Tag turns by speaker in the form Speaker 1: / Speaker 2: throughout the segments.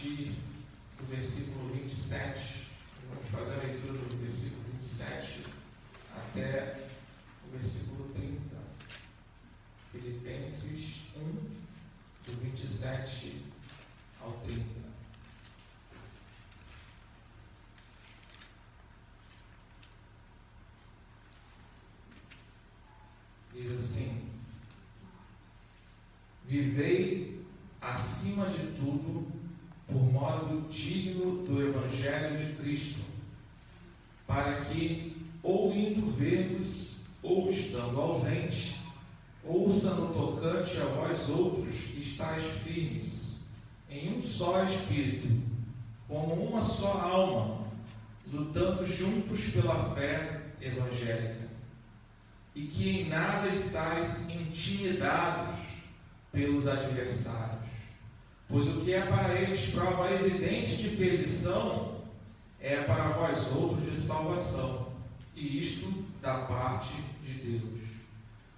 Speaker 1: partir do versículo 27. Vamos fazer a leitura do versículo 27 até o versículo 30. Filipenses 1, do 27 ao 30. Diz assim: vivei acima de tudo por modo digno do Evangelho de Cristo, para que, ou indo ver-vos, ou estando ausente, ouça no tocante a vós outros que estáis firmes, em um só Espírito, como uma só alma, lutando juntos pela fé evangélica, e que em nada estáis intimidados pelos adversários, pois o que é para eles prova evidente de perdição, é para vós outros de salvação, e isto da parte de Deus.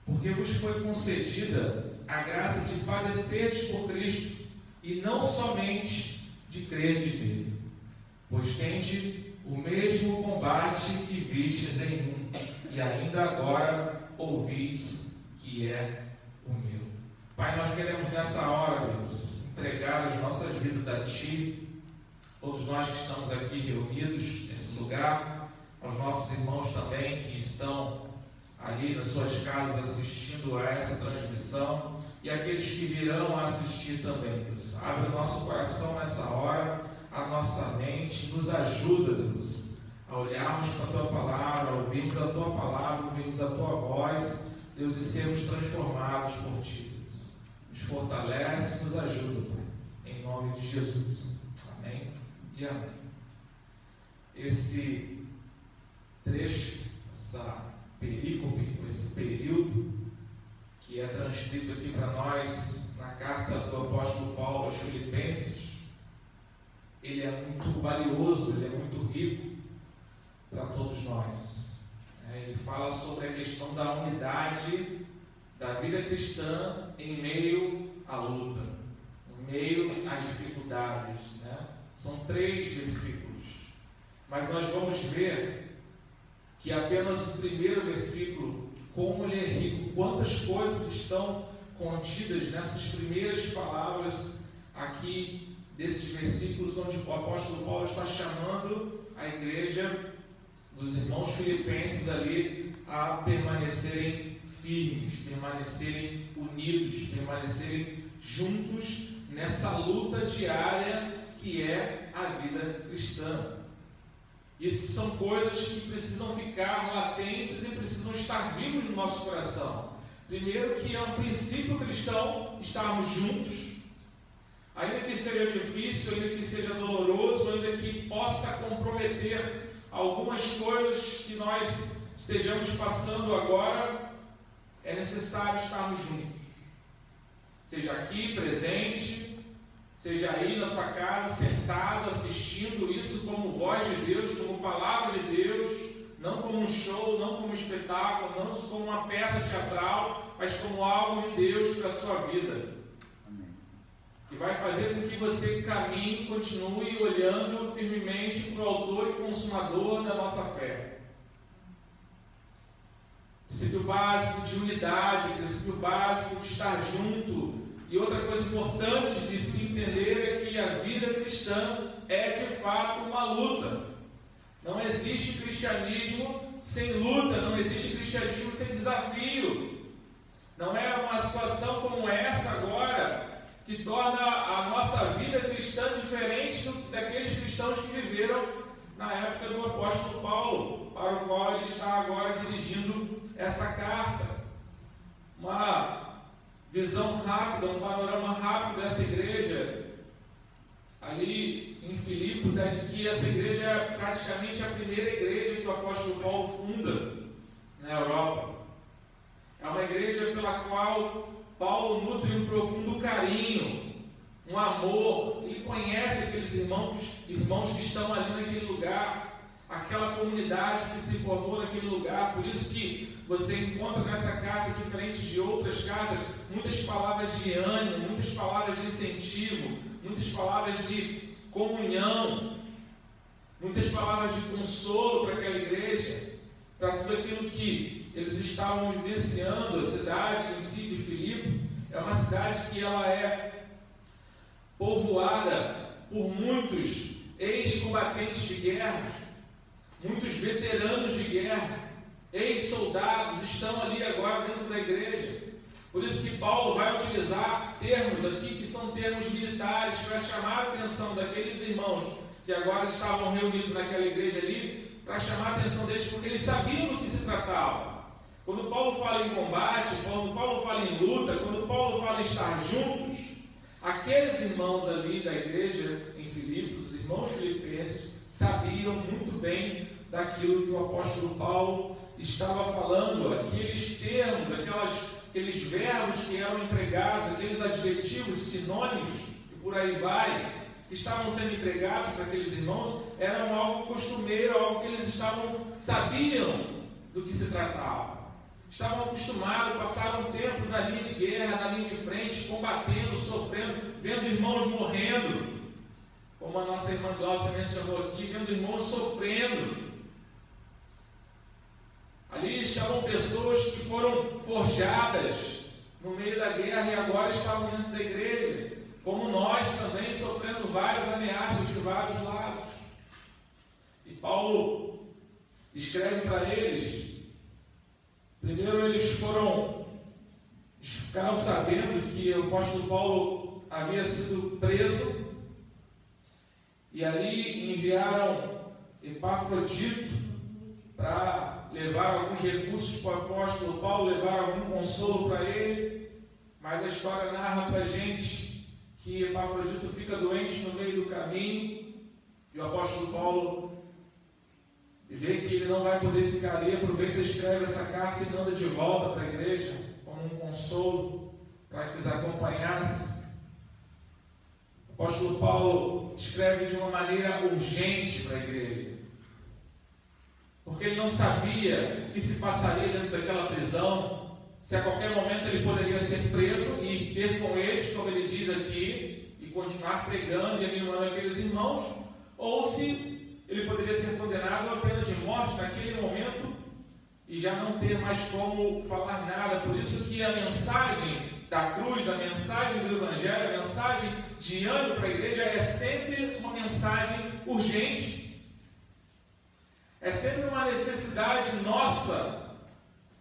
Speaker 1: Porque vos foi concedida a graça de padecerdes por Cristo, e não somente de crerdes nele, pois tende o mesmo combate que vistes em mim, e ainda agora ouvis que é o meu. Pai, nós queremos nessa hora, Deus, entregar as nossas vidas a Ti, todos nós que estamos aqui reunidos nesse lugar, aos nossos irmãos também que estão ali nas suas casas assistindo a essa transmissão, e aqueles que virão a assistir também, Deus. Abre o nosso coração nessa hora, a nossa mente, nos ajuda, Deus, a olharmos para a Tua Palavra, a ouvirmos a Tua Palavra, ouvirmos a Tua voz, Deus, e sermos transformados por Ti, Deus. Nos fortalece, nos ajuda, Pai, em nome de Jesus. Amém e amém. Esse trecho, essa perícope, esse período que é transcrito aqui para nós na carta do apóstolo Paulo aos Filipenses, ele é muito valioso, ele é muito rico para todos nós. Ele fala sobre a questão da unidade da vida cristã em meio à luta, em meio às dificuldades. São 3 versículos, mas nós vamos ver que apenas o primeiro versículo, como ele é rico, quantas coisas estão contidas nessas primeiras palavras aqui desses versículos, onde o apóstolo Paulo está chamando a igreja dos irmãos filipenses ali a permanecerem firmes, permanecerem unidos, permanecerem juntos nessa luta diária que é a vida cristã. Isso são coisas que precisam ficar latentes e precisam estar vivos no nosso coração. Primeiro, que é um princípio cristão estarmos juntos, ainda que seja difícil, ainda que seja doloroso, ainda que possa comprometer algumas coisas que nós estejamos passando agora, é necessário estarmos juntos. Seja aqui presente, seja aí na sua casa, sentado, assistindo isso como voz de Deus, como palavra de Deus, não como um show, não como um espetáculo, não como uma peça teatral, mas como algo de Deus para a sua vida. Amém. Que vai fazer com que você caminhe, continue olhando firmemente para o autor e consumador da nossa fé. Princípio básico de unidade, princípio básico de estar junto. E outra coisa importante de se entender é que a vida cristã é de fato uma luta. Não existe cristianismo sem luta, não existe cristianismo sem desafio. Não é uma situação como essa agora que torna a nossa vida cristã diferente daqueles cristãos que viveram na época do apóstolo Paulo, para o qual ele está agora dirigindo essa carta. Uma visão rápida, um panorama rápido dessa igreja ali em Filipos é de que essa igreja é praticamente a primeira igreja que o apóstolo Paulo funda na Europa. É uma igreja pela qual Paulo nutre um profundo carinho, um amor. Ele conhece aqueles irmãos que estão ali naquele lugar, aquela comunidade que se formou naquele lugar. Por isso que você encontra nessa carta, diferente de outras cartas, muitas palavras de ânimo, muitas palavras de incentivo, muitas palavras de comunhão, muitas palavras de consolo para aquela igreja, para tudo aquilo que eles estavam vivenciando. A cidade em si de Filipe é uma cidade que ela é povoada por muitos ex-combatentes de guerra, muitos veteranos de guerra, ex-soldados estão ali agora dentro da igreja. Por isso que Paulo vai utilizar termos aqui que são termos militares para chamar a atenção daqueles irmãos que agora estavam reunidos naquela igreja ali, para chamar a atenção deles, porque eles sabiam do que se tratava. Quando Paulo fala em combate, quando Paulo fala em luta, quando Paulo fala em estar juntos, aqueles irmãos ali da igreja em Filipos, os irmãos filipenses, sabiam muito bem daquilo que o apóstolo Paulo estava falando, aqueles termos, aqueles verbos que eram empregados, aqueles adjetivos, sinônimos, e por aí vai, que estavam sendo empregados para aqueles irmãos, eram algo costumeiro, algo que eles sabiam do que se tratava. Estavam acostumados, passaram tempos na linha de guerra, na linha de frente, combatendo, sofrendo, vendo irmãos morrendo, como a nossa irmã Glaucia mencionou aqui, vendo irmãos sofrendo. Ali estavam pessoas que foram forjadas no meio da guerra e agora estavam dentro da igreja, como nós também, sofrendo várias ameaças de vários lados. E Paulo escreve para eles. Primeiro eles ficaram sabendo que o apóstolo Paulo havia sido preso, e ali enviaram Epafrodito para levar alguns recursos para o apóstolo Paulo, levar algum consolo para ele. Mas a história narra para a gente que Epafrodito fica doente no meio do caminho, e o apóstolo Paulo vê que ele não vai poder ficar ali, aproveita e escreve essa carta e manda de volta para a igreja, como um consolo, para que os acompanhasse. O apóstolo Paulo escreve de uma maneira urgente para a igreja, porque ele não sabia o que se passaria dentro daquela prisão, se a qualquer momento ele poderia ser preso e ter com eles, como ele diz aqui, e continuar pregando e animando aqueles irmãos, ou se ele poderia ser condenado à pena de morte naquele momento e já não ter mais como falar nada. Por isso que a mensagem da cruz, a mensagem do Evangelho, a mensagem de ânimo para a igreja é sempre uma mensagem urgente. É sempre uma necessidade nossa,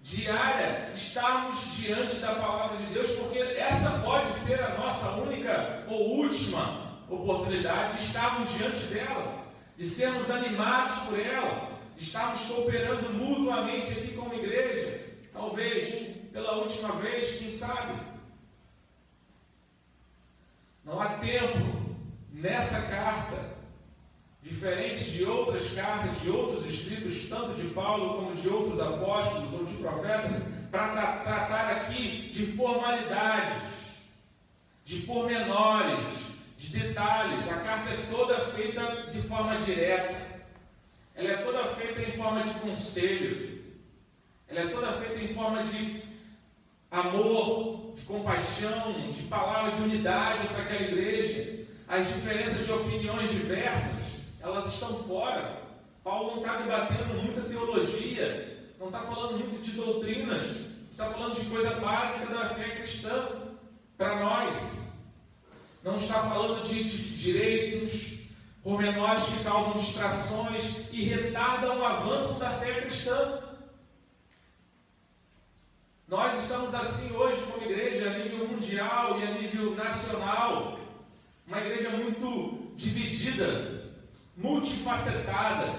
Speaker 1: diária, estarmos diante da palavra de Deus, porque essa pode ser a nossa única ou última oportunidade de estarmos diante dela, de sermos animados por ela, de estarmos cooperando mutuamente aqui como igreja, talvez pela última vez, quem sabe. Não há tempo nessa carta, diferente de outras cartas, de outros escritos, tanto de Paulo como de outros apóstolos ou de profetas, para tratar aqui de formalidades, de pormenores, de detalhes. A carta é toda feita de forma direta, ela é toda feita em forma de conselho, ela é toda feita em forma de amor, de compaixão, de palavra de unidade para aquela igreja. As diferenças de opiniões diversas, elas estão fora. Paulo não está debatendo muita teologia, não está falando muito de doutrinas, está falando de coisa básica da fé cristã para nós. Não está falando de direitos, pormenores que causam distrações e retardam o avanço da fé cristã. Nós estamos assim hoje como igreja a nível mundial e a nível nacional, uma igreja muito dividida, multifacetada,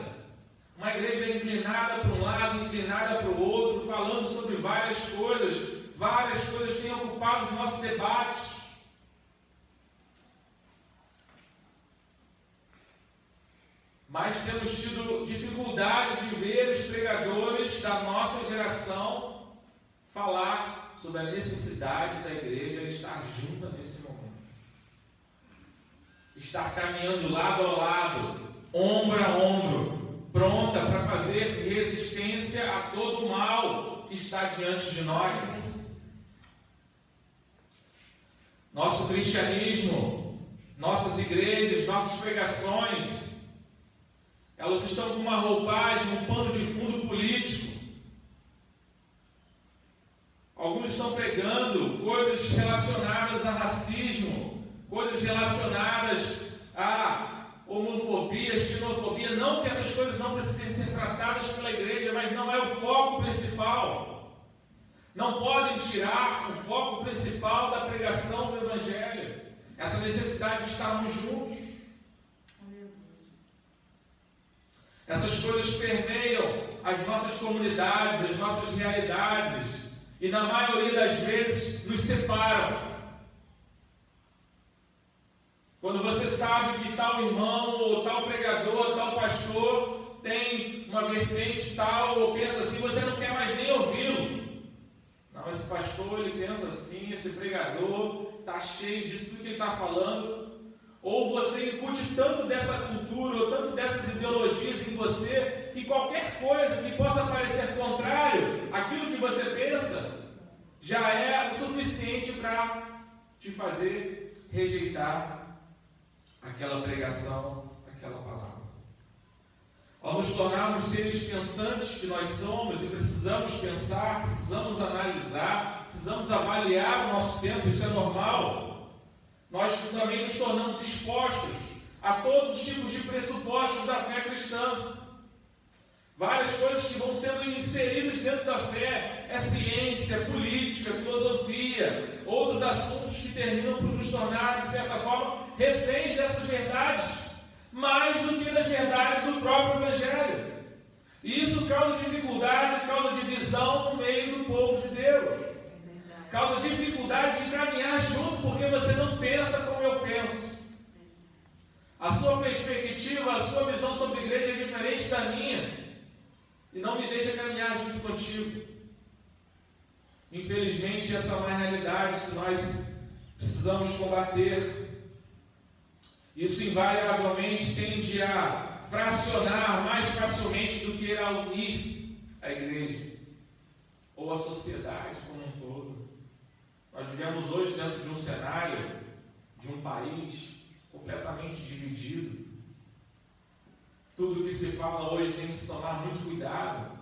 Speaker 1: uma igreja inclinada para um lado, inclinada para o outro, falando sobre várias coisas têm ocupado os nossos debates. Mas temos tido dificuldade de ver os pregadores da nossa geração falar sobre a necessidade da igreja estar junta nesse momento. Estar caminhando lado a lado, ombro a ombro, pronta para fazer resistência a todo o mal que está diante de nós. Nosso cristianismo Nossas igrejas, nossas pregações, elas estão com uma roupagem, um pano de fundo político. Alguns estão pregando coisas relacionadas a racismo, coisas relacionadas a homofobia, xenofobia. Não que essas coisas não precisem ser tratadas pela igreja, mas não é o foco principal. Não podem tirar o foco principal da pregação do Evangelho. Essa necessidade de estarmos juntos. Essas coisas permeiam as nossas comunidades, as nossas realidades, e na maioria das vezes nos separam. Quando você sabe que tal irmão, ou tal pregador, tal pastor tem uma vertente tal, ou pensa assim, você não quer mais nem ouvi-lo. Não, esse pastor, ele pensa assim, esse pregador está cheio disso, tudo que ele está falando. Ou você incute tanto dessa cultura, ou tanto dessas ideologias em você, que qualquer coisa que possa parecer contrário àquilo que você pensa, já é o suficiente para te fazer rejeitar aquela pregação, aquela palavra. Ao nos tornarmos seres pensantes que nós somos, e precisamos pensar, precisamos analisar, precisamos avaliar o nosso tempo, isso é normal. Nós também nos tornamos expostos a todos os tipos de pressupostos da fé cristã. Várias coisas que vão sendo inseridas dentro da fé, é ciência, política, filosofia, outros assuntos que terminam por nos tornar, de certa forma, reféns dessas verdades, mais do que das verdades do próprio Evangelho. E isso causa dificuldade, causa divisão no meio do povo de Deus. Causa dificuldade de caminhar junto, porque você não pensa como eu penso. A sua perspectiva, a sua visão sobre a igreja é diferente da minha, e não me deixa caminhar junto contigo. Infelizmente, essa é uma realidade que nós precisamos combater. Isso invariavelmente tende a fracionar mais facilmente do que a unir a igreja, ou a sociedade como um todo. Nós vivemos hoje dentro de um cenário, de um país completamente dividido. Tudo que se fala hoje tem que se tomar muito cuidado.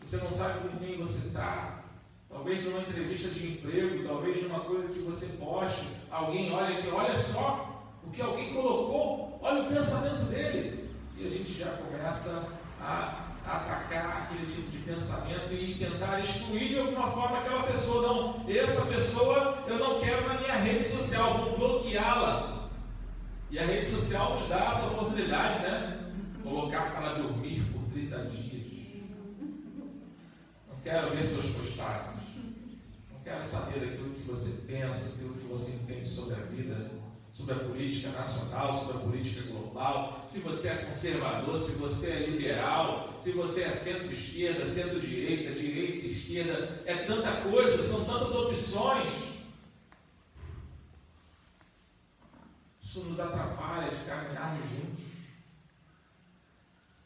Speaker 1: Você não sabe com quem você está. Talvez numa entrevista de emprego, talvez numa coisa que você poste, alguém olha aqui, olha só o que alguém colocou, olha o pensamento dele. E a gente já começa a atacar aquele tipo de pensamento e tentar excluir de alguma forma aquela pessoa. Não, essa pessoa eu não quero na minha rede social, vou bloqueá-la. E a rede social nos dá essa oportunidade, né? Colocar para dormir por 30 dias. Não quero ver suas postagens. Não quero saber daquilo que você pensa, daquilo que você entende sobre a vida, sobre a política nacional, sobre a política global, se você é conservador, se você é liberal, se você é centro-esquerda, centro-direita, direita, esquerda, é tanta coisa, são tantas opções. Isso nos atrapalha de caminharmos juntos.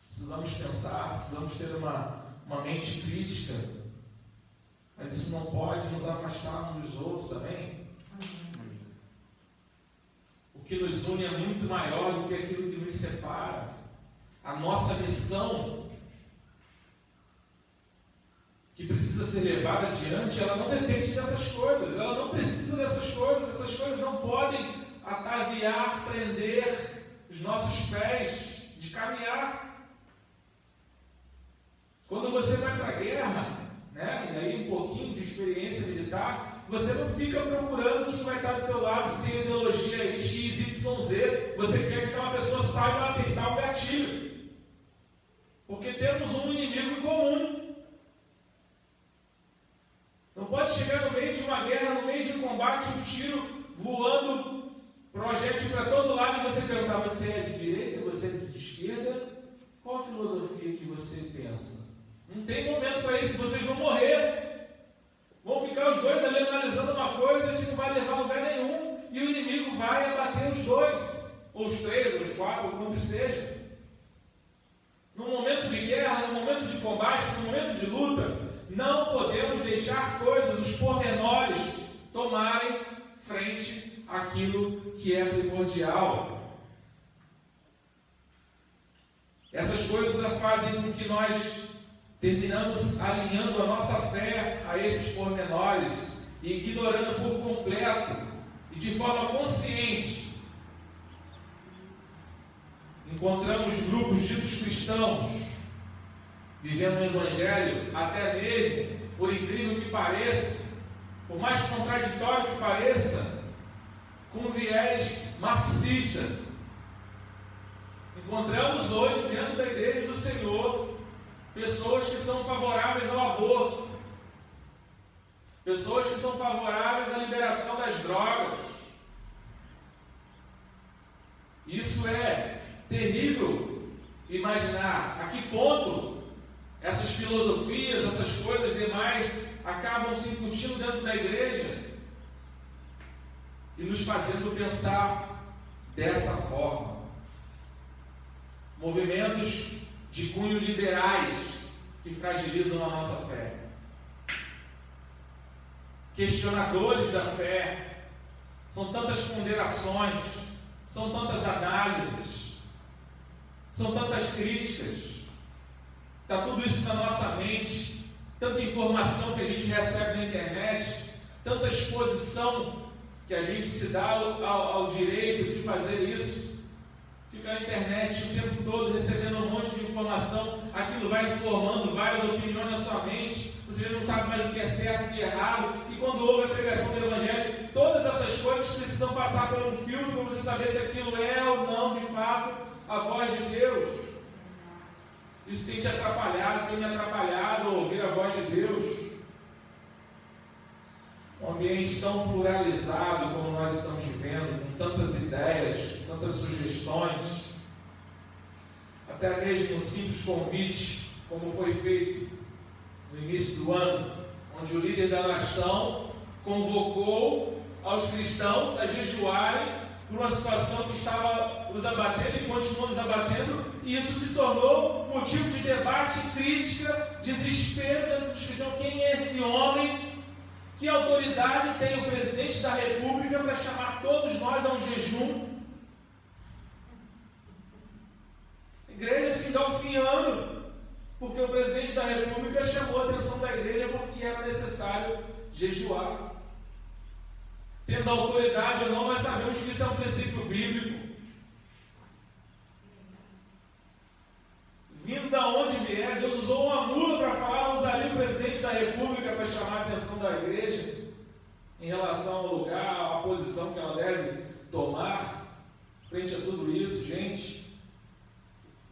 Speaker 1: Precisamos pensar, precisamos ter uma mente crítica, mas isso não pode nos afastar uns dos outros, amém? O que nos une é muito maior do que aquilo que nos separa. A nossa missão, que precisa ser levada adiante, ela não depende dessas coisas, ela não precisa dessas coisas, essas coisas não podem ataviar, prender os nossos pés de caminhar. Quando você vai para a guerra, né, e aí um pouquinho de experiência militar, você não fica procurando quem vai estar do teu lado, se tem ideologia aí, X, Y, Z. Você quer que aquela pessoa saiba apertar o gatilho. Porque temos um inimigo em comum. Não pode chegar no meio de uma guerra, no meio de um combate, um tiro voando, projétil para todo lado, e você perguntar, você é de direita, você é de esquerda? Qual a filosofia que você pensa? Não tem momento para isso, vocês vão morrer. Vão ficar os dois ali analisando uma coisa que não vai levar a lugar nenhum, e o inimigo vai abater os dois, ou os três, ou os quatro, ou quantos seja. No momento de guerra, no momento de combate, no momento de luta, não podemos deixar coisas, os pormenores, tomarem frente aquilo que é primordial. Essas coisas fazem com que nós terminamos alinhando a nossa fé a esses pormenores e ignorando por completo e de forma consciente. Encontramos grupos ditos cristãos vivendo o Evangelho, até mesmo, por incrível que pareça, por mais contraditório que pareça, com viés marxista. Encontramos hoje dentro da Igreja do Senhor pessoas que são favoráveis ao aborto, pessoas que são favoráveis à liberação das drogas. Isso é terrível imaginar a que ponto essas filosofias, essas coisas demais acabam se incutindo dentro da igreja e nos fazendo pensar dessa forma. Movimentos de cunho liberais que fragilizam a nossa fé. Questionadores da fé. São tantas ponderações, são tantas análises, são tantas críticas. Está tudo isso na nossa mente, tanta informação que a gente recebe na internet, tanta exposição que a gente se dá ao direito de fazer isso. Fica na internet o tempo todo recebendo um monte de informação, aquilo vai formando várias opiniões na sua mente, você já não sabe mais o que é certo, o que é errado, e quando ouve a pregação do Evangelho, todas essas coisas precisam passar por um filtro para você saber se aquilo é ou não, de fato, a voz de Deus. Isso tem te atrapalhado, tem me atrapalhado a ouvir a voz de Deus. Um ambiente tão pluralizado como nós estamos vivendo, com tantas ideias, tantas sugestões, até mesmo um simples convite, como foi feito no início do ano, onde o líder da nação convocou aos cristãos a jejuarem por uma situação que estava nos abatendo e continua nos abatendo, e isso se tornou motivo de debate, crítica, desespero dentro dos cristãos. Quem é esse homem? Que autoridade tem o presidente da República para chamar todos nós a um jejum? A igreja se engalfinhando, porque o presidente da República chamou a atenção da igreja porque era necessário jejuar. Tendo autoridade ou não, nós sabemos que isso é um princípio bíblico. Vindo da onde vier, Deus usou uma mula para falar, usaria o presidente da República para chamar a atenção da igreja em relação ao lugar, à posição que ela deve tomar frente a tudo isso. Gente,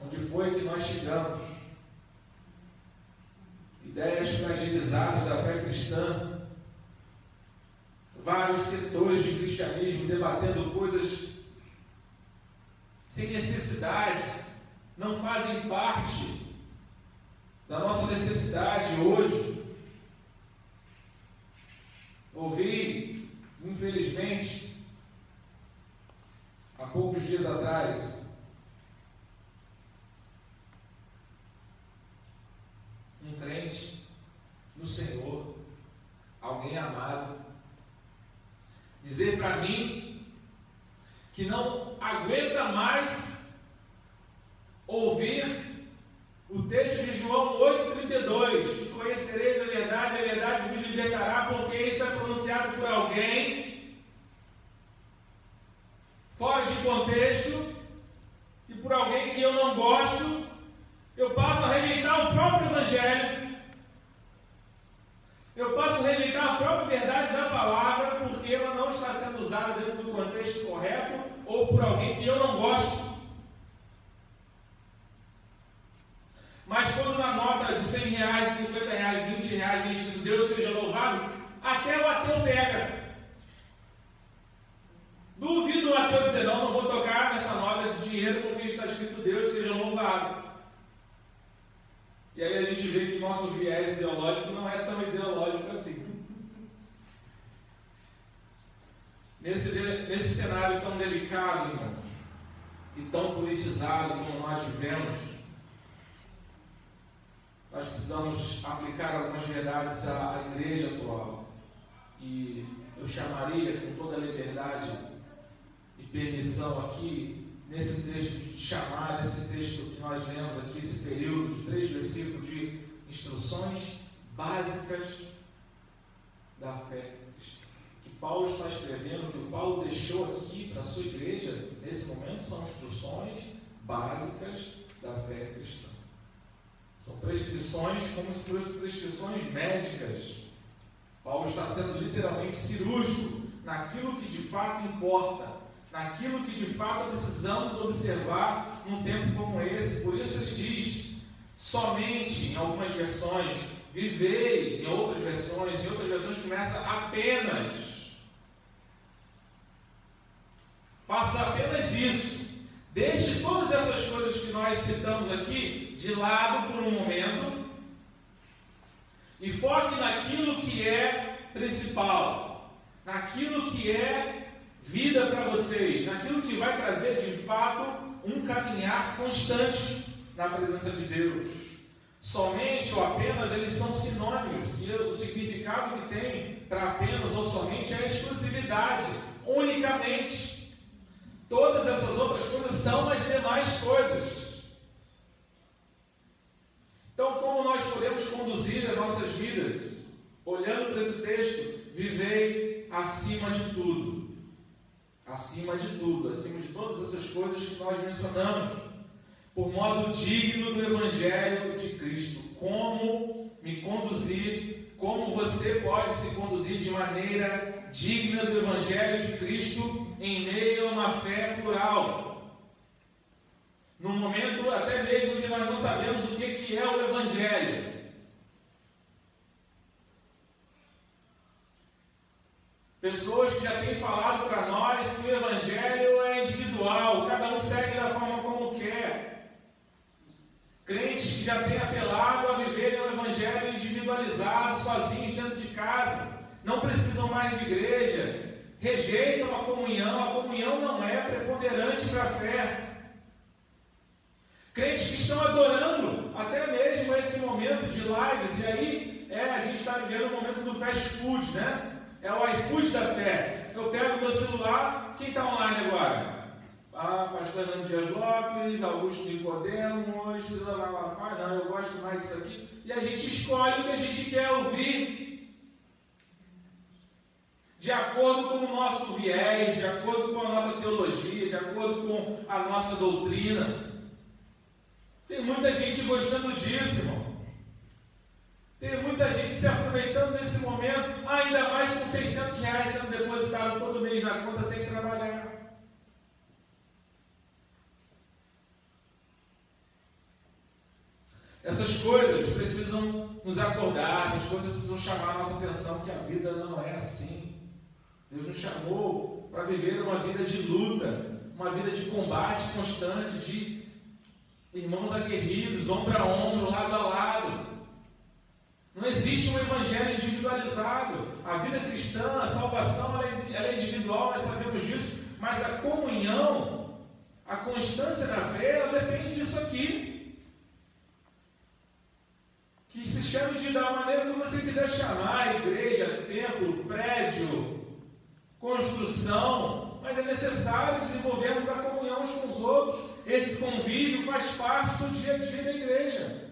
Speaker 1: onde foi que nós chegamos? Ideias fragilizadas da fé cristã, vários setores de cristianismo debatendo coisas sem necessidade, não fazem parte da nossa necessidade hoje. Ouvi, infelizmente, há poucos dias atrás, um crente no Senhor, alguém amado, dizer para mim que não aguenta mais ouvir o texto de João 8,32: conhecereis a verdade vos libertará, porque isso é pronunciado por alguém fora de contexto e por alguém que eu não gosto. Eu passo a rejeitar o próprio Evangelho, eu passo a rejeitar a própria verdade da palavra, porque ela não está sendo usada dentro do contexto correto ou por alguém que eu não gosto. Mas quando na nota de R$100, R$50, R$20 vem escrito Deus seja louvado, até o ateu pega. Duvido o ateu dizer, não vou tocar nessa nota de dinheiro porque está escrito Deus seja louvado. E aí a gente vê que nosso viés ideológico não é tão ideológico assim. Nesse cenário tão delicado, irmãos, e tão politizado como nós vivemos, nós precisamos aplicar algumas verdades à igreja atual. E eu chamaria, com toda a liberdade, permissão aqui, nesse texto de chamar, nesse texto que nós lemos aqui, esse período de 3 versículos de instruções básicas da fé cristã. Que Paulo está escrevendo, que o Paulo deixou aqui para a sua igreja, nesse momento, são instruções básicas da fé cristã. São prescrições como se fossem prescrições médicas. Paulo está sendo literalmente cirúrgico naquilo que de fato importa, naquilo que de fato precisamos observar num tempo como esse. Por isso ele diz, somente, em algumas versões, vivei, em outras versões começa apenas. Faça apenas isso. Deixe todas essas coisas que nós citamos aqui de lado por um momento e foque naquilo que é principal, naquilo que é vida para vocês, naquilo que vai trazer de fato um caminhar constante na presença de Deus. Somente ou apenas, eles são sinônimos, e o significado que tem para apenas ou somente é a exclusividade, unicamente. Todas essas outras coisas são as demais coisas. Então, como nós podemos conduzir as nossas vidas? Olhando para esse texto, vivei acima de tudo. Acima de tudo, acima de todas essas coisas que nós mencionamos, por modo digno do Evangelho de Cristo. Como me conduzir, como você pode se conduzir de maneira digna do Evangelho de Cristo em meio a uma fé plural. No momento até mesmo que nós não sabemos o que é o Evangelho. Pessoas que já têm falado para nós que o Evangelho é individual, cada um segue da forma como quer. Crentes que já têm apelado a viverem o Evangelho individualizado, sozinhos dentro de casa, não precisam mais de igreja, rejeitam a comunhão não é preponderante para a fé. Crentes que estão adorando até mesmo esse momento de lives, e aí a gente está vivendo o momento do fast food, né? É o iFood da fé. Eu pego meu celular, quem está online agora? Pastor Hernando Dias Lopes, Augusto Nicodemos, Cila Malafaia, não, eu gosto mais disso aqui. E a gente escolhe o que a gente quer ouvir, de acordo com o nosso viés, de acordo com a nossa teologia, de acordo com a nossa doutrina. Tem muita gente gostando disso, irmão. Tem muita gente se aproveitando desse momento, ainda mais com R$600 sendo depositado todo mês na conta sem trabalhar. Essas coisas precisam nos acordar, essas coisas precisam chamar a nossa atenção, que a vida não é assim. Deus nos chamou para viver uma vida de luta, uma vida de combate constante, de irmãos aguerridos, ombro a ombro, lado a lado. Não existe um evangelho individualizado. A vida cristã, a salvação, ela é individual, nós sabemos disso, mas a comunhão, a constância na fé, ela depende disso aqui. Que se chame de da maneira como você quiser chamar, igreja, templo, prédio, construção, mas é necessário desenvolvermos a comunhão uns com os outros. Esse convívio faz parte do dia a dia da igreja.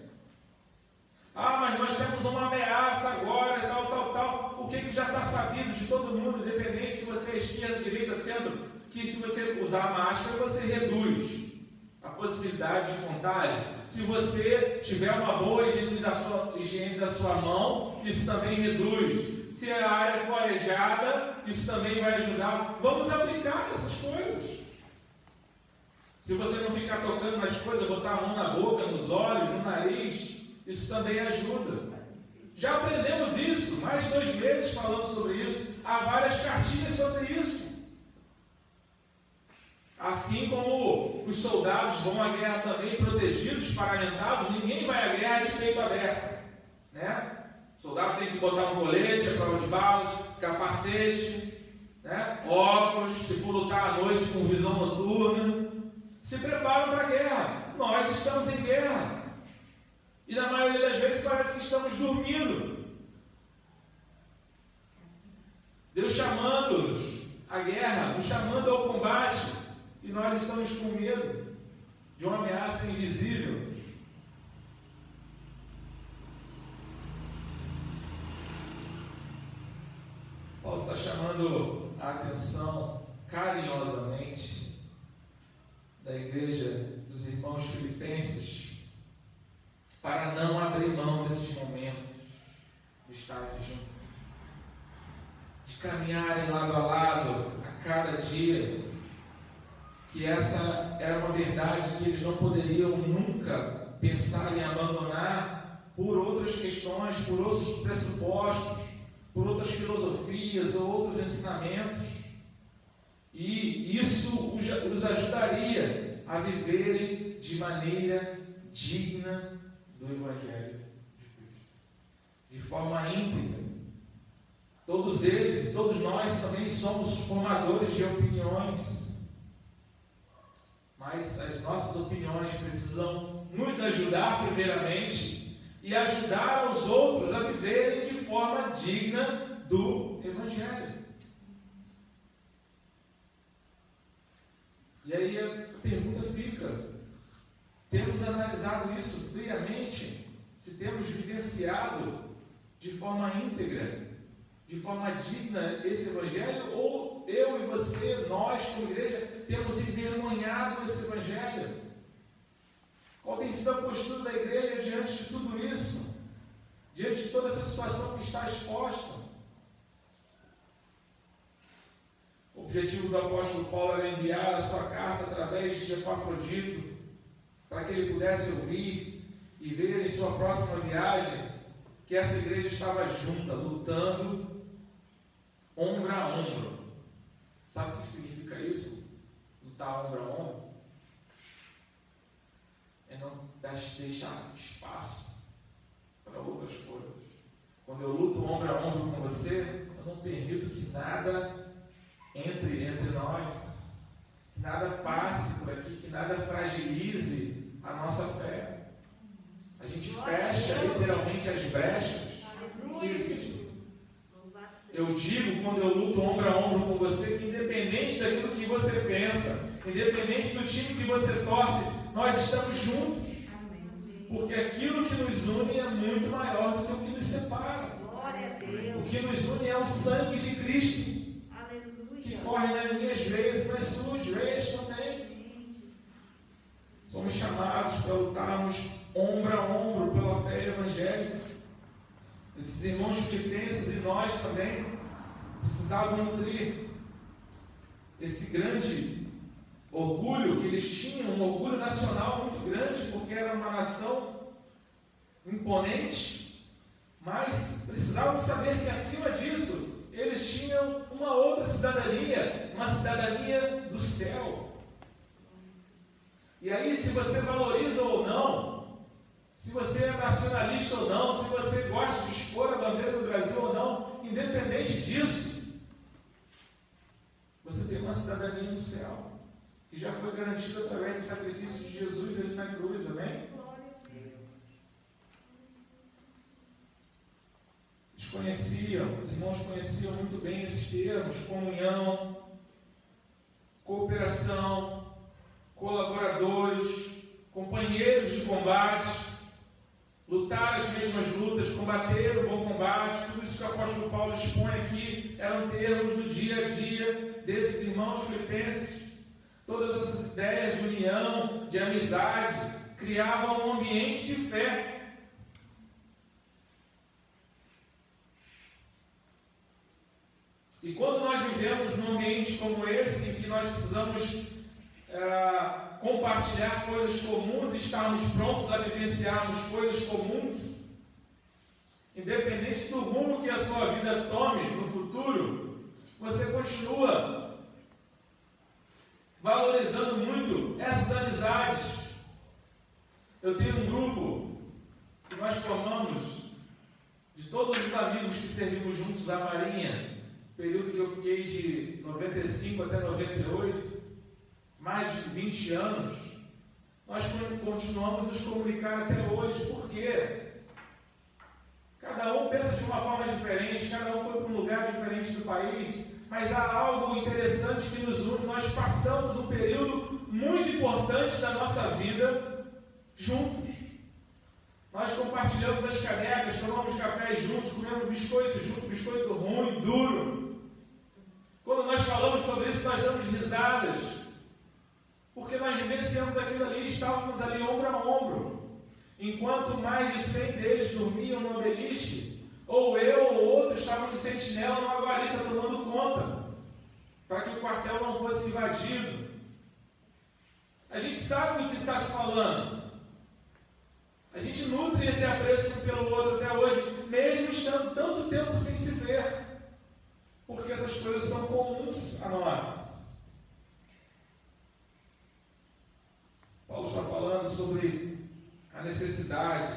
Speaker 1: Mas nós temos uma ameaça agora, tal. O que já está sabido de todo mundo, independente se você é esquerda, direita, centro, que se você usar máscara, você reduz a possibilidade de contágio. Se você tiver uma boa higiene da sua mão, isso também reduz. Se a área for arejada, isso também vai ajudar. Vamos aplicar essas coisas. Se você não ficar tocando nas coisas, botar a mão na boca, nos olhos, no nariz, isso também ajuda. Já aprendemos isso, mais de 2 meses falando sobre isso. Há várias cartilhas sobre isso. Assim como os soldados vão à guerra também protegidos, paramentados, ninguém vai à guerra de peito aberto, né? O soldado tem que botar um colete, a prova de balas, capacete, né? Óculos, se for lutar à noite com visão noturna. Se preparam para a guerra. Nós estamos em guerra. E na maioria das vezes parece que estamos dormindo. Deus chamando-nos à guerra, nos chamando ao combate, e nós estamos com medo de uma ameaça invisível. Paulo está chamando a atenção carinhosamente da igreja dos irmãos filipenses para não abrir mão desses momentos de estarem juntos, de caminharem lado a lado a cada dia, que essa era uma verdade que eles não poderiam nunca pensar em abandonar por outras questões, por outros pressupostos, por outras filosofias ou outros ensinamentos, e isso os ajudaria a viverem de maneira digna do Evangelho de Cristo, de forma íntegra. Todos eles, todos nós também somos formadores de opiniões, mas as nossas opiniões precisam nos ajudar primeiramente e ajudar os outros a viverem de forma digna do Evangelho. E aí a pergunta fica: temos analisado isso friamente? Se temos vivenciado de forma íntegra, de forma digna esse Evangelho? Ou eu e você, nós como igreja, temos envergonhado esse Evangelho? Qual tem sido a postura da igreja diante de tudo isso? Diante de toda essa situação que está exposta? O objetivo do apóstolo Paulo era enviar a sua carta através de Epafrodito, para que ele pudesse ouvir e ver em sua próxima viagem que essa igreja estava junta, lutando ombro a ombro. Sabe o que significa isso? Lutar ombro a ombro? É não deixar espaço para outras coisas. Quando eu luto ombro a ombro com você, eu não permito que nada entre nós, que nada passe por aqui, que nada fragilize a nossa fé. A gente fecha literalmente as brechas que existem. Eu digo, quando eu luto ombro a ombro com você, que independente daquilo que você pensa, independente do time que você torce, nós estamos juntos. Porque aquilo que nos une é muito maior do que o que nos separa. O que nos une é o sangue de Cristo, que corre nas minhas veias e nas suas veias também. Somos chamados para lutarmos ombro a ombro pela fé evangélica. Esses irmãos filipenses e nós também precisavam nutrir esse grande orgulho que eles tinham, um orgulho nacional muito grande, porque era uma nação imponente, mas precisavam saber que acima disso eles tinham uma outra cidadania, uma cidadania do céu. E aí, se você valoriza ou não, se você é nacionalista ou não, se você gosta de expor a bandeira do Brasil ou não, independente disso, você tem uma cidadania no céu, que já foi garantida através do sacrifício de Jesus ali na cruz, amém? Eles conheciam, os irmãos conheciam muito bem esses termos: comunhão, cooperação, colaboradores, companheiros de combate, lutar as mesmas lutas, combater o bom combate. Tudo isso que o apóstolo Paulo expõe aqui eram termos do dia a dia desses irmãos filipenses. Todas essas ideias de união, de amizade, criavam um ambiente de fé. E quando nós vivemos num ambiente como esse, em que nós precisamos compartilhar coisas comuns, estarmos prontos a vivenciarmos coisas comuns, independente do rumo que a sua vida tome no futuro, você continua valorizando muito essas amizades. Eu tenho um grupo que nós formamos de todos os amigos que servimos juntos da Marinha, período que eu fiquei de 95 até 98, mais de 20 anos. Nós continuamos nos comunicar até hoje. Por quê? Cada um pensa de uma forma diferente, cada um foi para um lugar diferente do país, mas há algo interessante que nos une. Nós passamos um período muito importante da nossa vida juntos. Nós compartilhamos as canecas, tomamos café juntos, comemos biscoito juntos, biscoito ruim, duro. Quando nós falamos sobre isso, nós damos risadas, porque nós vivenciamos aquilo ali, estávamos ali ombro a ombro. Enquanto mais de 100 deles dormiam numa beliche, ou eu ou outro estavam de sentinela numa guarita tomando conta, para que o quartel não fosse invadido. A gente sabe do que está se falando. A gente nutre esse apreço um pelo outro até hoje, mesmo estando tanto tempo sem se ver, porque essas coisas são comuns a nós. Paulo está falando sobre a necessidade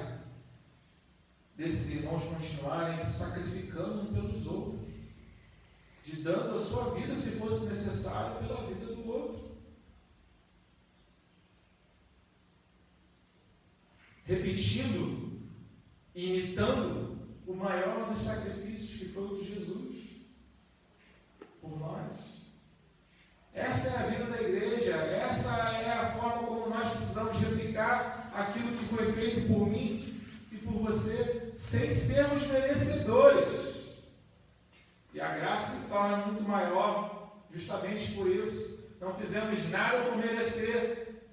Speaker 1: desses irmãos continuarem se sacrificando um pelos outros, de dando a sua vida, se fosse necessário, pela vida do outro. Repetindo e imitando o maior dos sacrifícios, que foi o de Jesus por nós. Essa é a vida da igreja, essa é a forma como nós precisamos replicar aquilo que foi feito por mim e por você, sem sermos merecedores. E a graça se torna muito maior justamente por isso. Não fizemos nada por merecer,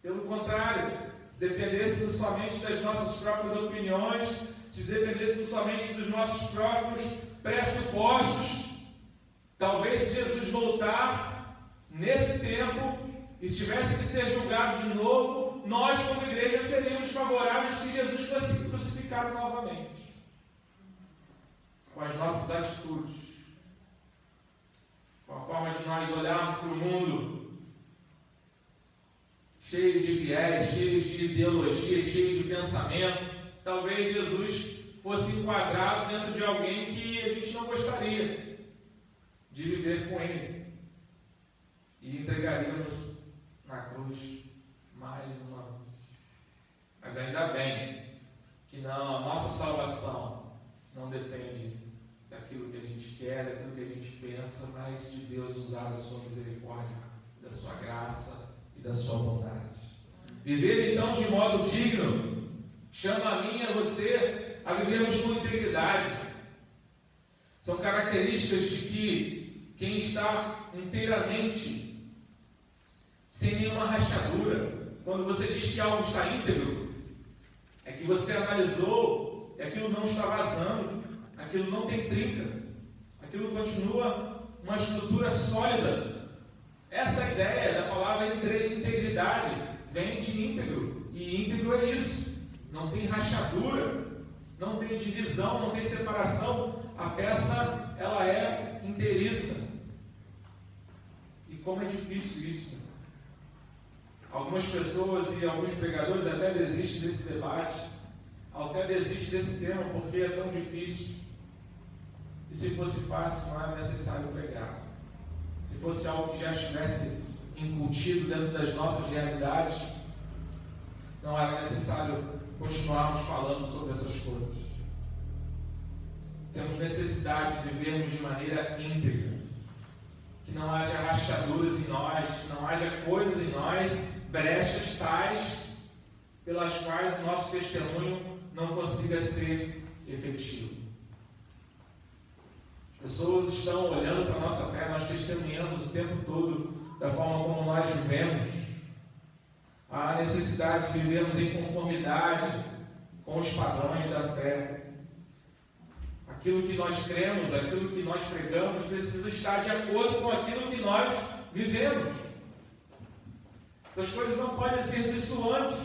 Speaker 1: pelo contrário. Se dependêssemos somente das nossas próprias opiniões, se dependêssemos somente dos nossos próprios pressupostos, talvez se Jesus voltar nesse tempo e tivesse que ser julgado de novo, nós como igreja seríamos favoráveis que Jesus fosse crucificado novamente, com as nossas atitudes, com a forma de nós olharmos para o mundo, cheio de viés, cheio de ideologia, cheio de pensamento. Talvez Jesus fosse enquadrado dentro de alguém que a gente não gostaria de viver com ele, e entregaríamos na cruz mais uma vez. Mas ainda bem que não, a nossa salvação não depende daquilo que a gente quer, daquilo que a gente pensa, mas de Deus usar a sua misericórdia, da sua graça e da sua bondade. Viver então de modo digno chama a mim e a você a vivermos com integridade. São características de que quem está inteiramente sem nenhuma rachadura, quando você diz que algo está íntegro, é que você analisou e aquilo não está vazando, aquilo não tem trinca, aquilo continua uma estrutura sólida. Essa ideia da palavra integridade vem de íntegro, e íntegro é isso, não tem rachadura, não tem divisão, não tem separação, a peça ela é inteiriça. E como é difícil isso. Algumas pessoas e alguns pregadores até desistem desse debate, até desistem desse tema, porque é tão difícil. E se fosse fácil, não era necessário pregar. Se fosse algo que já estivesse incutido dentro das nossas realidades, não era necessário continuarmos falando sobre essas coisas. Temos necessidade de vivermos de maneira íntegra, que não haja rachaduras em nós, que não haja coisas em nós, brechas tais pelas quais o nosso testemunho não consiga ser efetivo. As pessoas estão olhando para a nossa fé, nós testemunhamos o tempo todo da forma como nós vivemos. Há a necessidade de vivermos em conformidade com os padrões da fé. Aquilo que nós cremos, aquilo que nós pregamos, precisa estar de acordo com aquilo que nós vivemos. Essas coisas não podem ser dissoantes.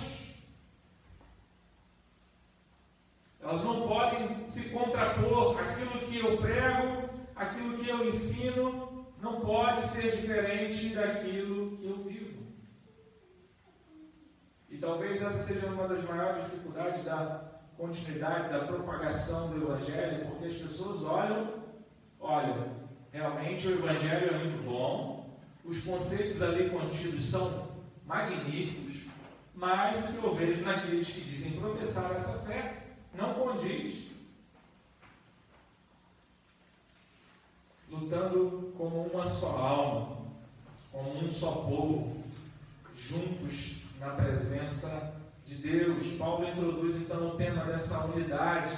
Speaker 1: Elas não podem se contrapor. Aquilo que eu prego, aquilo que eu ensino, não pode ser diferente daquilo que eu vivo. E talvez essa seja uma das maiores dificuldades da continuidade, da propagação do Evangelho, porque as pessoas olham, realmente o Evangelho é muito bom, os conceitos ali contidos são magníficos, mas o que eu vejo naqueles que dizem professar essa fé não condiz. lutando como uma só alma, como um só povo, juntos na presença de Deus. Paulo introduz então o tema dessa unidade,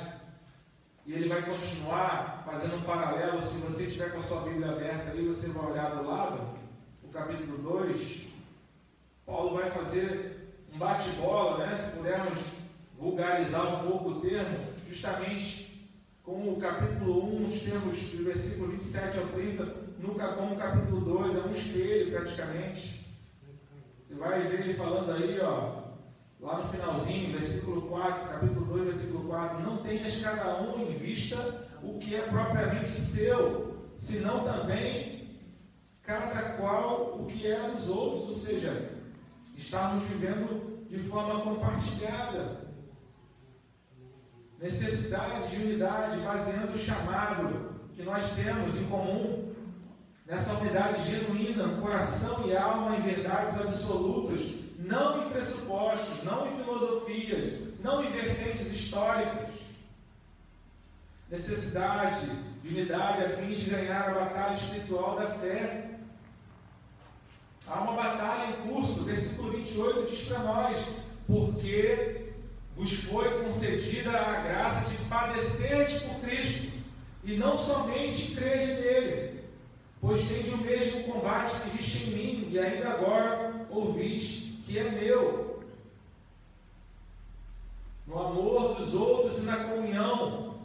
Speaker 1: e ele vai continuar fazendo um paralelo. Se você estiver com a sua Bíblia aberta ali, você vai olhar do lado, o capítulo 2, Paulo vai fazer um bate-bola, né, se pudermos vulgarizar um pouco o termo, justamente como o capítulo 1, os termos do versículo 27 ao 30, como o capítulo 2, é um espelho praticamente. Você vai ver ele falando aí, lá no finalzinho, versículo 4, capítulo 2, versículo 4, não tenhas cada um em vista o que é propriamente seu, senão também cada qual o que é dos outros, ou seja, estarmos vivendo de forma compartilhada. Necessidade de unidade, baseando o chamado que nós temos em comum, nessa unidade genuína, no coração e alma, em verdades absolutas, não em pressupostos, não em filosofias, não em vertentes históricas. Necessidade de unidade a fim de ganhar a batalha espiritual da fé. Há uma batalha em curso, o versículo 28 diz para nós: porque vos foi concedida a graça de padecerdes por Cristo, e não somente crede nele, pois tende o mesmo combate que viste em mim, e ainda agora ouvis que é meu. No amor dos outros e na comunhão,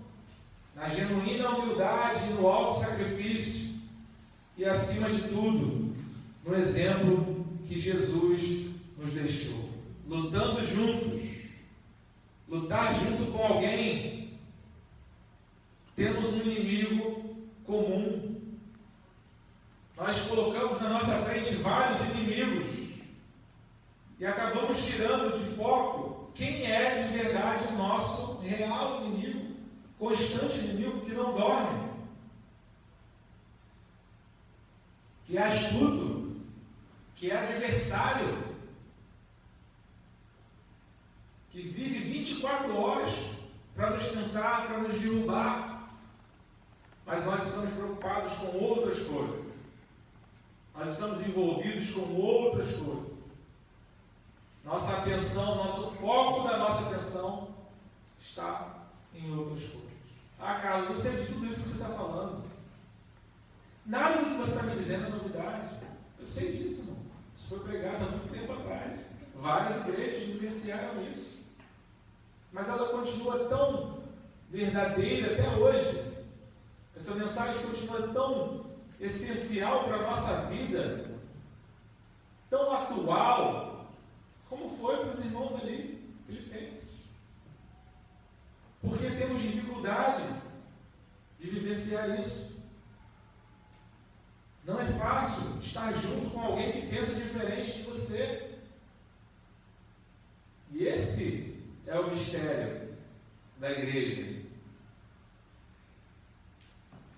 Speaker 1: na genuína humildade e no alto sacrifício, e acima de tudo, no exemplo que Jesus nos deixou. Lutando juntos. Lutar junto com alguém. Temos um inimigo comum. Nós colocamos na nossa frente vários inimigos e acabamos tirando de foco quem é de verdade o nosso real inimigo, constante inimigo que não dorme, que é astuto, que é adversário, que vive 24 horas para nos tentar, para nos derrubar, mas nós estamos preocupados com outras coisas, nós estamos envolvidos com outras coisas. Nossa atenção, nosso foco da nossa atenção está em outras coisas. Carlos, eu sei de tudo isso que você está falando. Nada do que você está me dizendo é novidade. Eu sei disso, irmão. Isso foi pregado há muito tempo atrás. Várias igrejas vivenciaram isso. Mas ela continua tão verdadeira até hoje. Essa mensagem continua tão essencial para a nossa vida, tão atual, como foi para os irmãos ali, filipenses. Porque temos dificuldade de vivenciar isso. Não é fácil estar junto com alguém que pensa diferente de você. E esse é o mistério da igreja.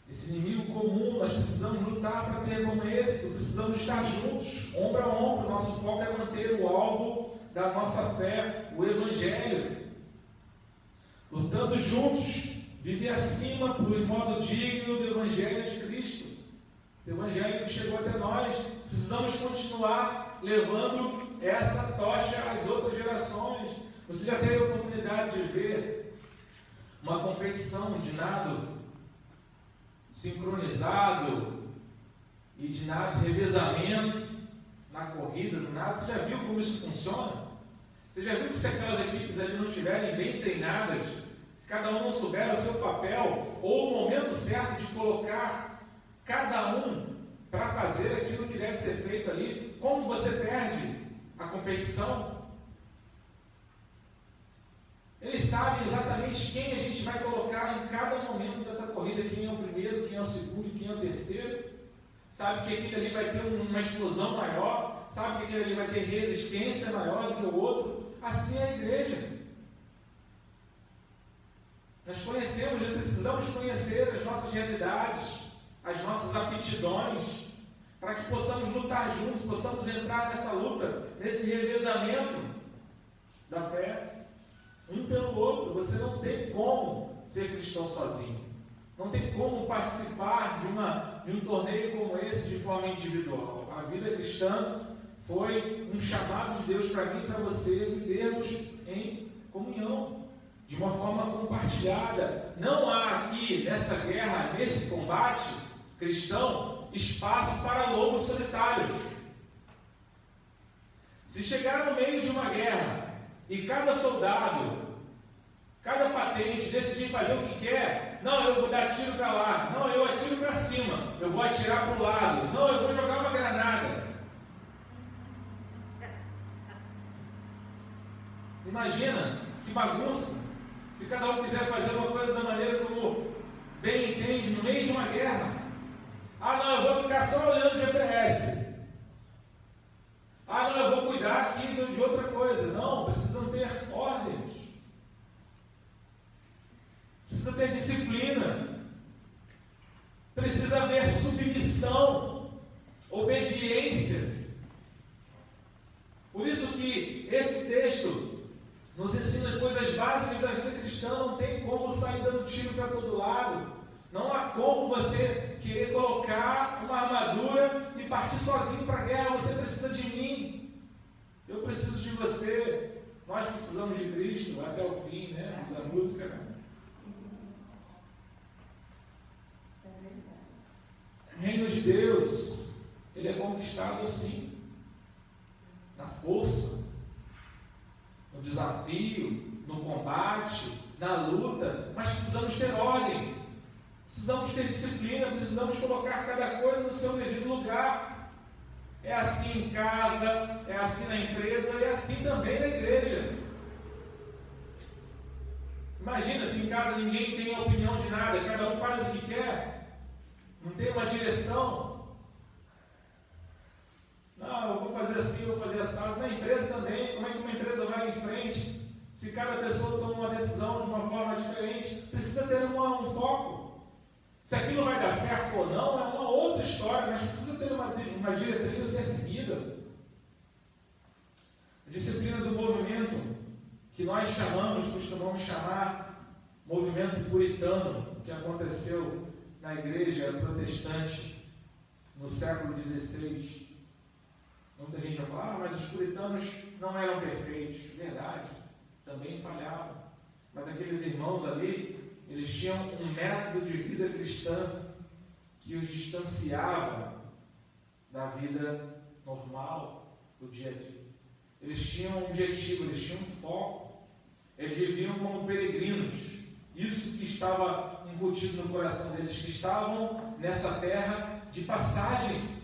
Speaker 1: Esse inimigo comum, nós precisamos lutar para ter como êxito, precisamos estar juntos, ombro a ombro. Nosso foco é manter o alvo da nossa fé, o Evangelho. Lutando juntos, viver acima por modo digno do Evangelho de Cristo. Esse Evangelho que chegou até nós, precisamos continuar levando essa tocha às outras gerações. Você já teve a oportunidade de ver uma competição de nado sincronizado e de nado, de revezamento na corrida do nado? Você já viu como isso funciona? Você já viu que se aquelas equipes ali não estiverem bem treinadas, se cada um não souber o seu papel, ou o momento certo de colocar cada um para fazer aquilo que deve ser feito ali, como você perde a competição? Eles sabem exatamente quem a gente vai colocar em cada momento dessa corrida, quem é o primeiro, quem é o segundo, quem é o terceiro. Sabe que aquele ali vai ter uma explosão maior, sabe que aquele ali vai ter resistência maior do que o outro. Assim é a igreja. Nós conhecemos, nós precisamos conhecer as nossas realidades, as nossas aptidões, para que possamos lutar juntos, possamos entrar nessa luta, nesse revezamento da fé, um pelo outro. Você não tem como ser cristão sozinho, não tem como participar de de um torneio como esse de forma individual. A vida cristã foi um chamado de Deus para mim e para você vivermos em comunhão, de uma forma compartilhada. Não há aqui, nessa guerra, nesse combate cristão, espaço para lobos solitários. Se chegar no meio de uma guerra e cada soldado, cada patente decidir fazer o que quer, não, eu vou dar tiro para lá, não, eu atiro para cima, eu vou atirar para o lado, não, eu vou jogar uma granada. Imagina que bagunça, se cada um quiser fazer uma coisa da maneira como bem entende, no meio de uma guerra. Ah, não, eu vou ficar só olhando o GPS. Ah, não, eu vou cuidar aqui de outra coisa. Não, precisam ter ordens. Precisa ter disciplina. Precisa haver submissão, obediência. Por isso que esse texto nos ensina coisas básicas da vida cristã. Não tem como sair dando tiro para todo lado. Não há como você querer colocar uma armadura e partir sozinho para a guerra. Você precisa de mim. Eu preciso de você. Nós precisamos de Cristo até o fim, né? Diz a música, né? O reino de Deus, ele é conquistado assim, na força, no desafio, no combate, na luta, mas precisamos ter ordem, precisamos ter disciplina, precisamos colocar cada coisa no seu devido lugar. É assim em casa, é assim na empresa, é assim também na igreja. Imagina se em casa ninguém tem opinião de nada, cada um faz o que quer, não tem uma direção. Não, eu vou fazer assim, eu vou fazer assado. Na empresa também, como é que uma empresa vai em frente? Se cada pessoa toma uma decisão de uma forma diferente, precisa ter um foco. Se aquilo vai dar certo ou não, é uma outra história, mas precisa ter uma diretriz a ser seguida. A disciplina do movimento, que nós costumamos chamar movimento puritano, que aconteceu na igreja protestante no século XVI. Muita gente vai falar, mas os puritanos não eram perfeitos. Verdade, também falhavam. Mas aqueles irmãos ali, eles tinham um método de vida cristã que os distanciava da vida normal, do dia a dia. Eles tinham um objetivo, eles tinham um foco. Eles viviam como peregrinos. Isso que estava embutido no coração deles, que estavam nessa terra de passagem.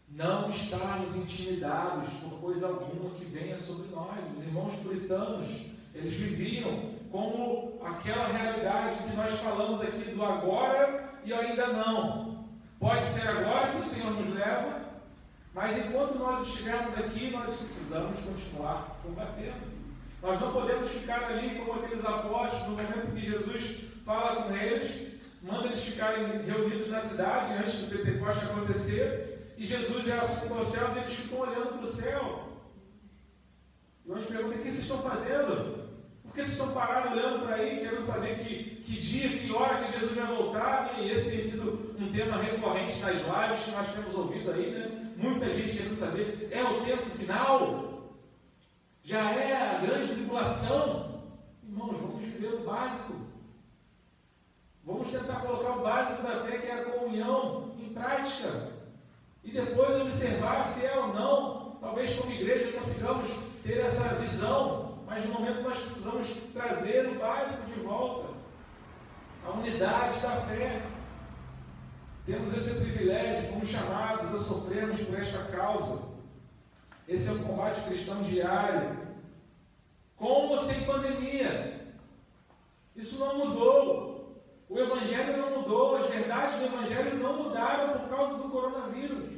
Speaker 1: Não estarmos intimidados por coisa alguma que venha sobre nós. Os irmãos puritanos, eles viviam como aquela realidade que nós falamos aqui do agora e ainda não. Pode ser agora que o Senhor nos leva, mas enquanto nós estivermos aqui, nós precisamos continuar combatendo. Nós não podemos ficar ali como aqueles apóstolos, no momento que Jesus fala com eles, manda eles ficarem reunidos na cidade antes do Pentecoste acontecer, e Jesus é assunto aos céus e eles ficam olhando para o céu. E nós perguntamos: o que vocês estão fazendo? Por que vocês estão parados olhando para aí, querendo saber que dia, que hora que Jesus vai voltar? E esse tem sido um tema recorrente nas lives que nós temos ouvido aí, né? Muita gente querendo saber: é o tempo final? Já é a grande tribulação? Irmãos, vamos viver o básico. Vamos tentar colocar o básico da fé, que é a comunhão, em prática. E depois observar se é ou não. Talvez como igreja consigamos ter essa visão, mas no momento nós precisamos trazer o básico de volta. A unidade da fé. Temos esse privilégio, fomos chamados a sofrermos por esta causa. Esse é um combate cristão diário. Com ou sem pandemia. Isso não mudou. O Evangelho não mudou. As verdades do Evangelho não mudaram por causa do coronavírus.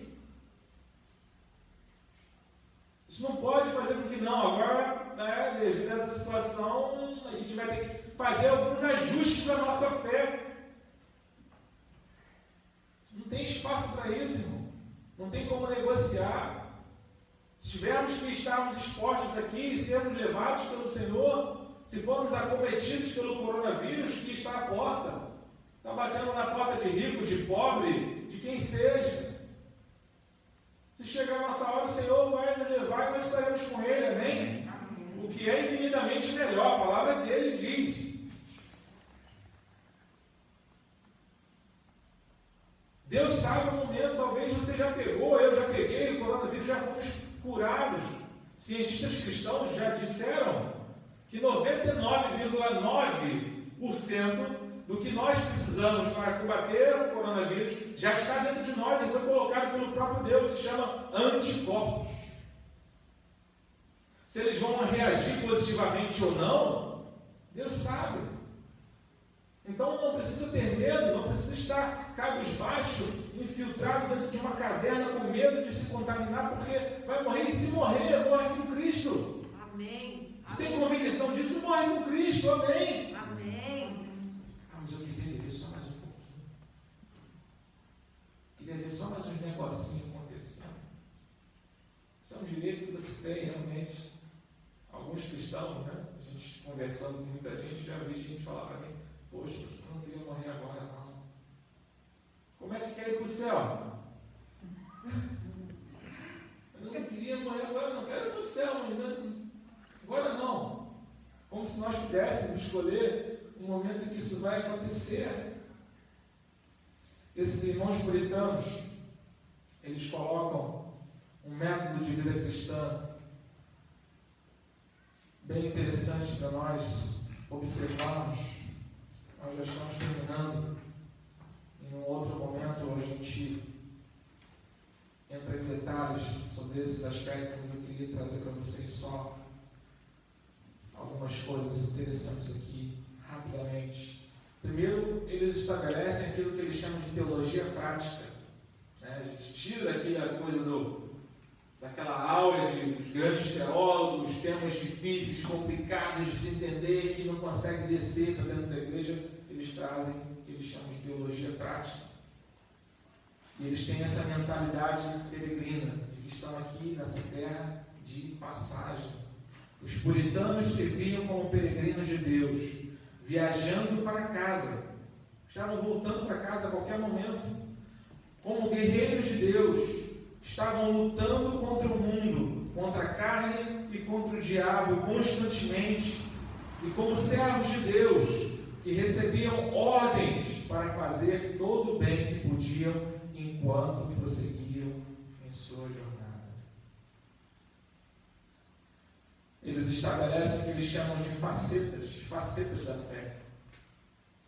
Speaker 1: Isso não pode fazer com que não. Agora, né, devido a essa situação, a gente vai ter que fazer alguns ajustes na nossa fé. Não tem espaço para isso, irmão. Não tem como negociar. Se tivermos que estarmos expostos aqui e sermos levados pelo Senhor, se formos acometidos pelo coronavírus que está à porta, está batendo na porta de rico, de pobre, de quem seja. Se chegar a nossa hora, o Senhor vai nos levar e nós estaremos com Ele, amém? O que é infinitamente melhor, a palavra dele diz. Deus sabe o momento, talvez você já pegou, eu já peguei, o coronavírus, já fomos curados. Cientistas cristãos já disseram que 99,9% do que nós precisamos para combater o coronavírus já está dentro de nós e foi colocado pelo próprio Deus, se chama anticorpos. Se eles vão reagir positivamente ou não, Deus sabe. Então não precisa ter medo, não precisa estar cabisbaixo, infiltrado dentro de uma caverna com medo de se contaminar, porque vai morrer, e se morrer, morre com Cristo.
Speaker 2: Amém.
Speaker 1: Se tem convicção disso, morre com Cristo, amém.
Speaker 2: Amém.
Speaker 1: Mas eu queria ver só mais um pouquinho. Queria ver só mais uns negocinhos acontecendo. Isso é um direito que você tem, realmente. Alguns cristãos, né? A gente conversando com muita gente, já vi gente falar para mim: poxa, eu não queria morrer agora, não. Como é que quer ir para o céu? Eu não queria morrer agora, não. Quero ir para o céu, mas agora não. Como se nós pudéssemos escolher um momento em que isso vai acontecer. Esses irmãos puritanos, eles colocam um método de vida cristã bem interessante para nós observarmos. Nós já estamos terminando. Em um outro momento a gente entra em detalhes sobre esses aspectos, mas eu queria trazer para vocês só algumas coisas interessantes aqui, rapidamente. Primeiro, eles estabelecem aquilo que eles chamam de teologia prática. A gente tira daquela coisa daquela áurea dos grandes teólogos, temas difíceis, complicados de se entender, que não conseguem descer para dentro da igreja. Eles trazem o que eles chamam de teologia prática. E eles têm essa mentalidade peregrina, de que estão aqui nessa terra de passagem. Os puritanos se viam como peregrinos de Deus, viajando para casa. Estavam voltando para casa a qualquer momento. Como guerreiros de Deus, estavam lutando contra o mundo, contra a carne e contra o diabo constantemente. E como servos de Deus, que recebiam ordens para fazer todo o bem que podiam enquanto prosseguiam em sua jornada. Eles estabelecem o que eles chamam de facetas da fé.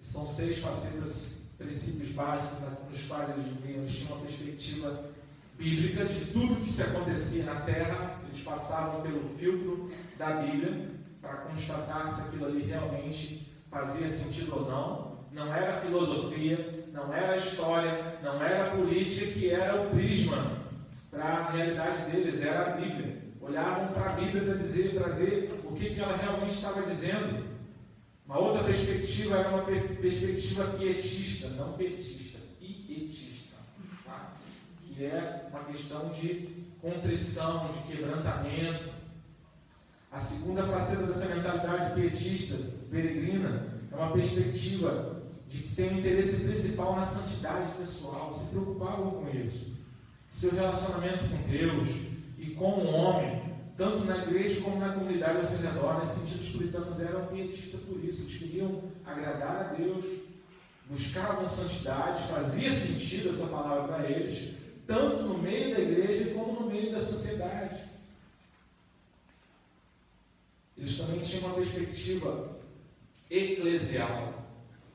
Speaker 1: E são 6 facetas, princípios básicos nos quais eles viviam. Eles tinham uma perspectiva bíblica de tudo que se acontecia na terra. Eles passavam pelo filtro da Bíblia para constatar se aquilo ali realmente fazia sentido ou não. Não era filosofia, não era história, não era política que era o prisma para a realidade deles, era a Bíblia. Olhavam para a Bíblia para ver o que ela realmente estava dizendo. Uma outra perspectiva era uma perspectiva pietista, não petista, pietista, tá? Que é uma questão de contrição, de quebrantamento. A segunda faceta dessa mentalidade pietista, peregrina, é uma perspectiva de que tem um interesse principal na santidade pessoal, se preocupavam com isso. Seu relacionamento com Deus e com o homem, tanto na igreja como na comunidade ao seu redor. Nesse sentido, os puritanos eram pietistas por isso. Eles queriam agradar a Deus, buscavam santidade, fazia sentido essa palavra para eles, tanto no meio da igreja como no meio da sociedade. Eles também tinham uma perspectiva eclesial,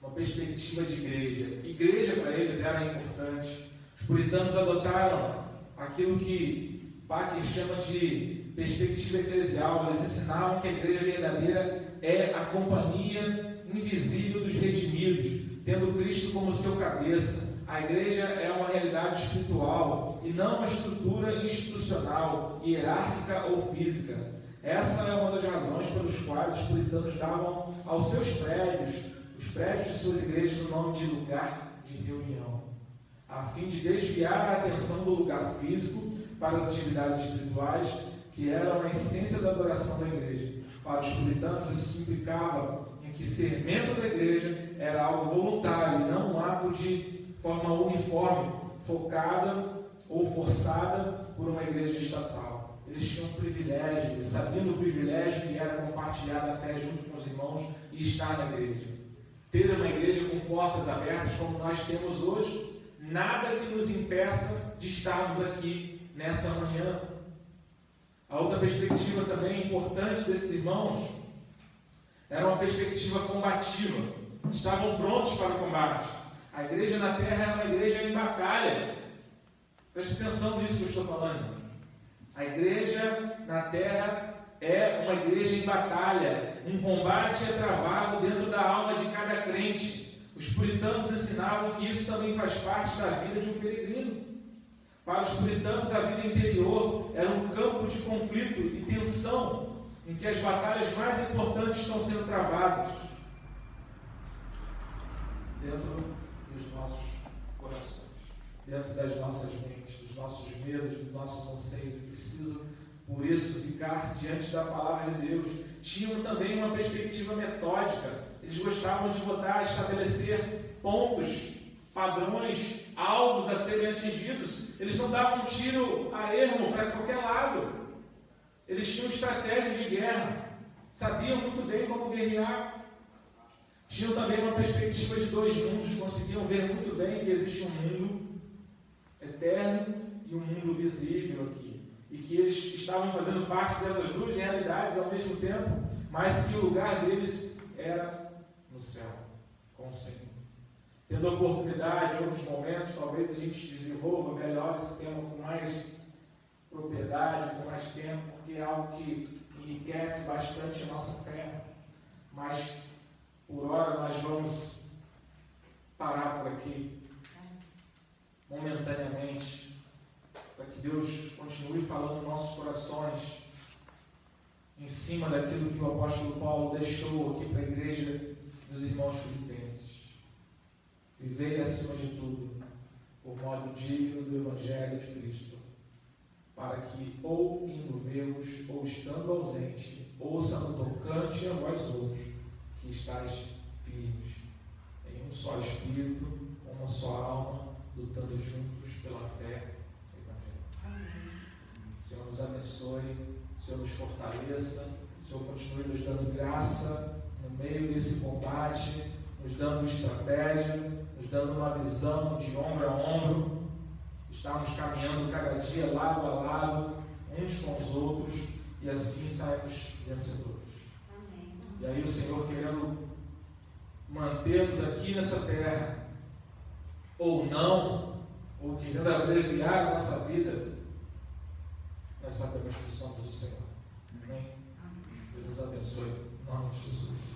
Speaker 1: uma perspectiva de igreja. Igreja para eles era importante. Os puritanos adotaram aquilo que Packer chama de perspectiva eclesial. Eles ensinavam que a igreja verdadeira é a companhia invisível dos redimidos, tendo Cristo como seu cabeça. A igreja é uma realidade espiritual e não uma estrutura institucional, hierárquica ou física. Essa é uma das razões pelas quais os puritanos davam aos seus prédios, os prédios de suas igrejas, o nome de lugar de reunião, a fim de desviar a atenção do lugar físico para as atividades espirituais, que eram a essência da adoração da igreja. Para os puritanos, isso implicava em que ser membro da igreja era algo voluntário, não um ato de forma uniforme, focada ou forçada por uma igreja estatal. Eles tinham um privilégio, eles sabiam do privilégio que era compartilhar a fé junto com os irmãos e estar na igreja. Ter uma igreja com portas abertas, como nós temos hoje, nada que nos impeça de estarmos aqui nessa manhã. A outra perspectiva também importante desses irmãos era uma perspectiva combativa. Estavam prontos para o combate. A igreja na terra era uma igreja em batalha. Preste atenção nisso que eu estou falando. A igreja na terra é uma igreja em batalha. Um combate é travado dentro da alma de cada crente. Os puritanos ensinavam que isso também faz parte da vida de um peregrino. Para os puritanos, a vida interior era um campo de conflito e tensão, em que as batalhas mais importantes estão sendo travadas dentro dos nossos corações, dentro das nossas mentes, dos nossos medos, dos nossos anseios, e precisam, por isso, ficar diante da palavra de Deus. Tinham também uma perspectiva metódica. Eles gostavam de estabelecer pontos, padrões, alvos a serem atingidos. Eles não davam um tiro a ermo para qualquer lado. Eles tinham estratégias de guerra, sabiam muito bem como guerrear. Tinham também uma perspectiva de dois mundos, conseguiam ver muito bem que existe um mundo eterno e um mundo visível aqui. E que eles estavam fazendo parte dessas duas realidades ao mesmo tempo, mas que o lugar deles era no céu, com o Senhor. Tendo a oportunidade, em outros momentos, talvez a gente desenvolva melhor esse tema com mais propriedade, com mais tempo, porque é algo que enriquece bastante a nossa fé. Mas, por hora, nós vamos parar por aqui, momentaneamente, para que Deus continue falando nos nossos corações, em cima daquilo que o apóstolo Paulo deixou aqui para a igreja dos irmãos filipenses. Vivei acima de tudo, por modo digno do Evangelho de Cristo, para que, ou indo ver-vos, ou estando ausente, ouça no tocante a vós outros, que estáis firmes, em um só Espírito, uma só alma, lutando juntos pela fé do Evangelho. O Senhor nos abençoe, o Senhor nos fortaleça, o Senhor continue nos dando graça no meio desse combate, nos dando estratégia, nos dando uma visão de ombro a ombro, estamos caminhando cada dia lado a lado, uns com os outros, e assim saímos vencedores.
Speaker 2: Amém.
Speaker 1: E aí o Senhor querendo manter-nos aqui nessa terra, ou não, ou querendo abreviar a nossa vida, nós sabemos que somos o Senhor. Amém? Deus nos abençoe. Em nome de Jesus.